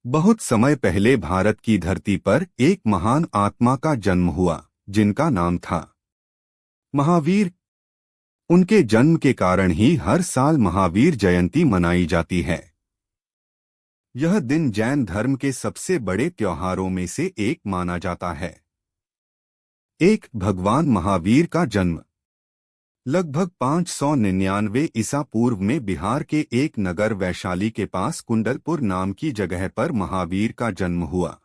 बहुत समय पहले भारत की धरती पर एक महान आत्मा का जन्म हुआ जिनका नाम था महावीर। उनके जन्म के कारण ही हर साल महावीर जयंती मनाई जाती है। यह दिन जैन धर्म के सबसे बड़े त्योहारों में से एक माना जाता है। एक भगवान महावीर का जन्म लगभग 599 ईसा पूर्व में बिहार के एक नगर वैशाली के पास कुंडलपुर नाम की जगह पर महावीर का जन्म हुआ।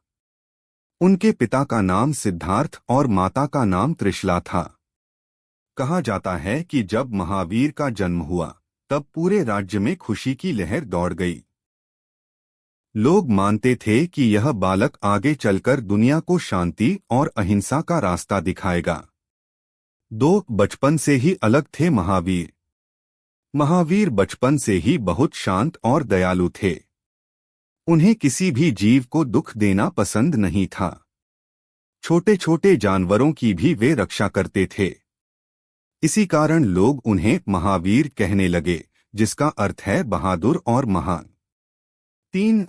उनके पिता का नाम सिद्धार्थ और माता का नाम त्रिशला था। कहा जाता है कि जब महावीर का जन्म हुआ तब पूरे राज्य में खुशी की लहर दौड़ गई। लोग मानते थे कि यह बालक आगे चलकर दुनिया को शांति और अहिंसा का रास्ता दिखाएगा। बचपन से ही अलग थे महावीर। महावीर बचपन से ही बहुत शांत और दयालु थे। उन्हें किसी भी जीव को दुख देना पसंद नहीं था। छोटे छोटे जानवरों की भी वे रक्षा करते थे। इसी कारण लोग उन्हें महावीर कहने लगे, जिसका अर्थ है बहादुर और महान।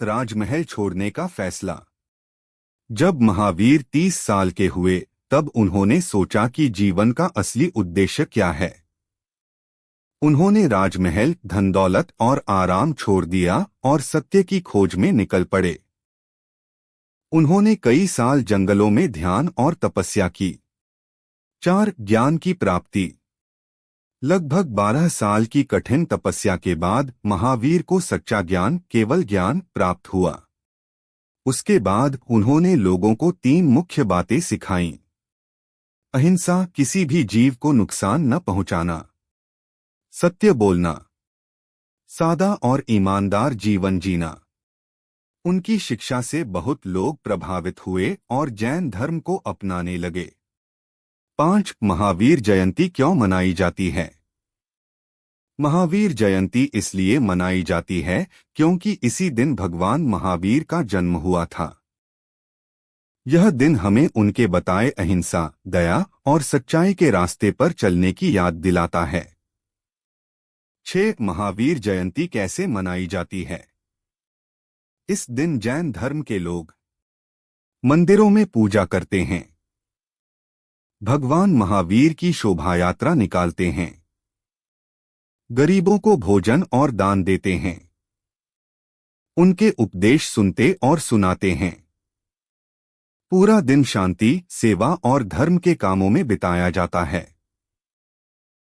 राजमहल छोड़ने का फैसला। जब महावीर 30 साल के हुए तब उन्होंने सोचा कि जीवन का असली उद्देश्य क्या है। उन्होंने राजमहल, धन दौलत और आराम छोड़ दिया और सत्य की खोज में निकल पड़े। उन्होंने कई साल जंगलों में ध्यान और तपस्या की। ज्ञान की प्राप्ति। लगभग 12 साल की कठिन तपस्या के बाद महावीर को सच्चा ज्ञान, केवल ज्ञान, प्राप्त हुआ। उसके बाद उन्होंने लोगों को 3 मुख्य बातें सिखाईं। अहिंसा, किसी भी जीव को नुकसान न पहुंचाना। सत्य बोलना। सादा और ईमानदार जीवन जीना। उनकी शिक्षा से बहुत लोग प्रभावित हुए और जैन धर्म को अपनाने लगे। महावीर जयंती क्यों मनाई जाती है? महावीर जयंती इसलिए मनाई जाती है क्योंकि इसी दिन भगवान महावीर का जन्म हुआ था। यह दिन हमें उनके बताए अहिंसा, दया और सच्चाई के रास्ते पर चलने की याद दिलाता है। महावीर जयंती कैसे मनाई जाती है? इस दिन जैन धर्म के लोग मंदिरों में पूजा करते हैं। भगवान महावीर की शोभा यात्रा निकालते हैं। गरीबों को भोजन और दान देते हैं। उनके उपदेश सुनते और सुनाते हैं। पूरा दिन शांति, सेवा और धर्म के कामों में बिताया जाता है।